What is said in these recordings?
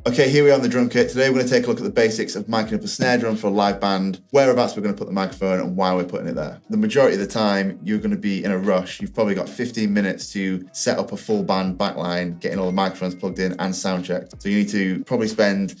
Okay, here we are on the drum kit. Today we're going to take a look at the basics of miking up a snare drum for a live band, whereabouts we're going to put the microphone and why we're putting it there. The majority of the time you're going to be in a rush. You've probably got 15 minutes to set up a full band backline, getting all the microphones plugged in and sound checked. So you need to probably spend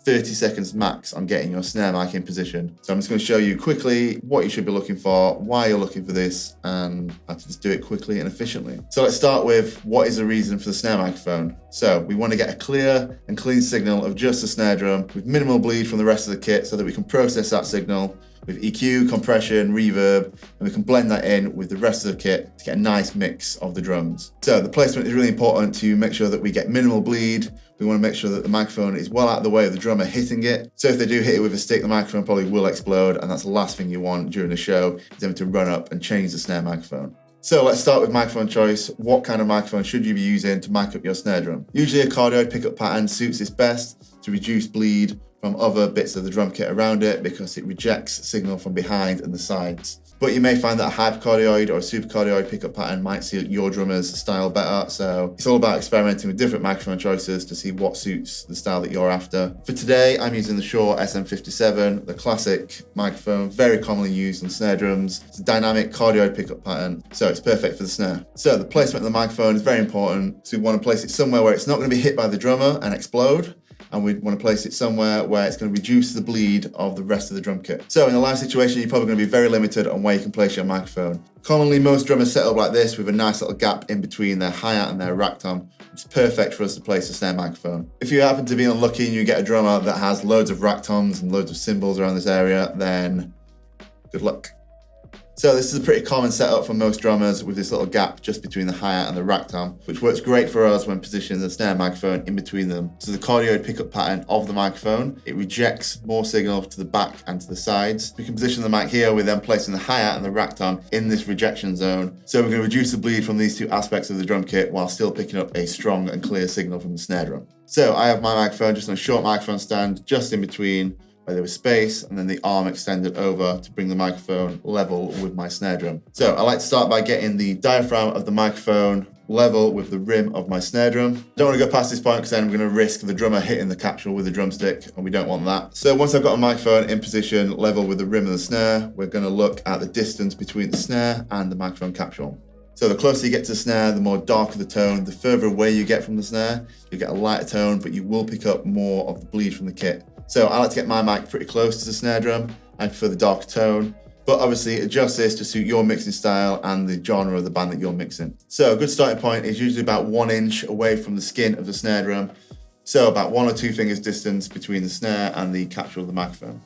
30 seconds max on getting your snare mic in position. So I'm just going to show you quickly what you should be looking for, why you're looking for this, and how to just do it quickly and efficiently. So let's start with what is the reason for the snare microphone. So we want to get a clear and clean signal of just the snare drum with minimal bleed from the rest of the kit so that we can process that signal with EQ, compression, reverb, and we can blend that in with the rest of the kit to get a nice mix of the drums. So the placement is really important to make sure that we get minimal bleed. We want to make sure that the microphone is well out of the way of the drummer hitting it. So if they do hit it with a stick, the microphone probably will explode, and that's the last thing you want during the show, is them to run up and change the snare microphone. So let's start with microphone choice. What kind of microphone should you be using to mic up your snare drum? Usually a cardioid pickup pattern suits this best to reduce bleed from other bits of the drum kit around it because it rejects signal from behind and the sides. But you may find that a hypercardioid or a supercardioid pickup pattern might suit your drummer's style better. So it's all about experimenting with different microphone choices to see what suits the style that you're after. For today, I'm using the Shure SM57, the classic microphone, very commonly used on snare drums. It's a dynamic cardioid pickup pattern, so it's perfect for the snare. So the placement of the microphone is very important. So we want to place it somewhere where it's not going to be hit by the drummer and explode. And we want to place it somewhere where it's going to reduce the bleed of the rest of the drum kit. So in a live situation, you're probably going to be very limited on where you can place your microphone. Commonly, most drummers set up like this with a nice little gap in between their hi-hat and their rack tom, which is perfect for us to place a snare microphone. If you happen to be unlucky and you get a drummer that has loads of rack toms and loads of cymbals around this area, then good luck. So this is a pretty common setup for most drummers with this little gap just between the hi-hat and the rack tom, which works great for us when positioning the snare microphone in between them. So the cardioid pickup pattern of the microphone, it rejects more signal to the back and to the sides. We can position the mic here with then placing the hi-hat and the rack tom in this rejection zone. So we're going to reduce the bleed from these two aspects of the drum kit while still picking up a strong and clear signal from the snare drum. So I have my microphone just on a short microphone stand just in between where there was space, and then the arm extended over to bring the microphone level with my snare drum. So I like to start by getting the diaphragm of the microphone level with the rim of my snare drum. Don't want to go past this point because then I'm going to risk the drummer hitting the capsule with the drumstick, and we don't want that. So once I've got a microphone in position level with the rim of the snare, we're going to look at the distance between the snare and the microphone capsule. So the closer you get to the snare, the more darker the tone. The further away you get from the snare, you get a lighter tone, but you will pick up more of the bleed from the kit. So I like to get my mic pretty close to the snare drum and prefer the darker tone, but obviously adjust this to suit your mixing style and the genre of the band that you're mixing. So a good starting point is usually about 1 inch away from the skin of the snare drum. So about 1 or 2 fingers distance between the snare and the capsule of the microphone.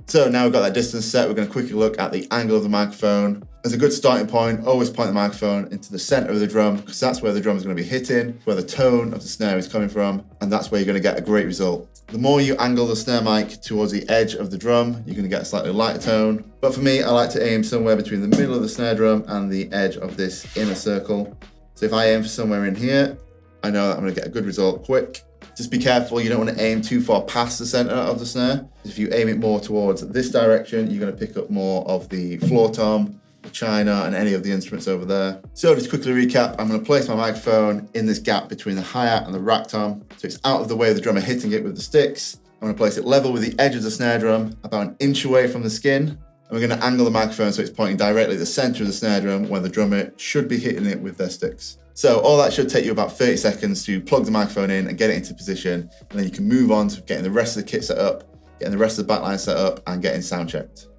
So now we've got that distance set, we're going to quickly look at the angle of the microphone. As a good starting point, always point the microphone into the center of the drum because that's where the drum is going to be hitting, where the tone of the snare is coming from, and that's where you're going to get a great result. The more you angle the snare mic towards the edge of the drum, you're going to get a slightly lighter tone. But for me, I like to aim somewhere between the middle of the snare drum and the edge of this inner circle. So if I aim for somewhere in here, I know that I'm going to get a good result quick. Just be careful, you don't want to aim too far past the center of the snare. If you aim it more towards this direction, you're going to pick up more of the floor tom, the china, and any of the instruments over there. So just quickly recap, I'm going to place my microphone in this gap between the hi-hat and the rack tom, so it's out of the way of the drummer hitting it with the sticks. I'm going to place it level with the edge of the snare drum, about 1 inch away from the skin, and we're going to angle the microphone so it's pointing directly at the center of the snare drum where the drummer should be hitting it with their sticks. So all that should take you about 30 seconds to plug the microphone in and get it into position, and then you can move on to getting the rest of the kit set up, getting the rest of the backline set up, and getting sound checked.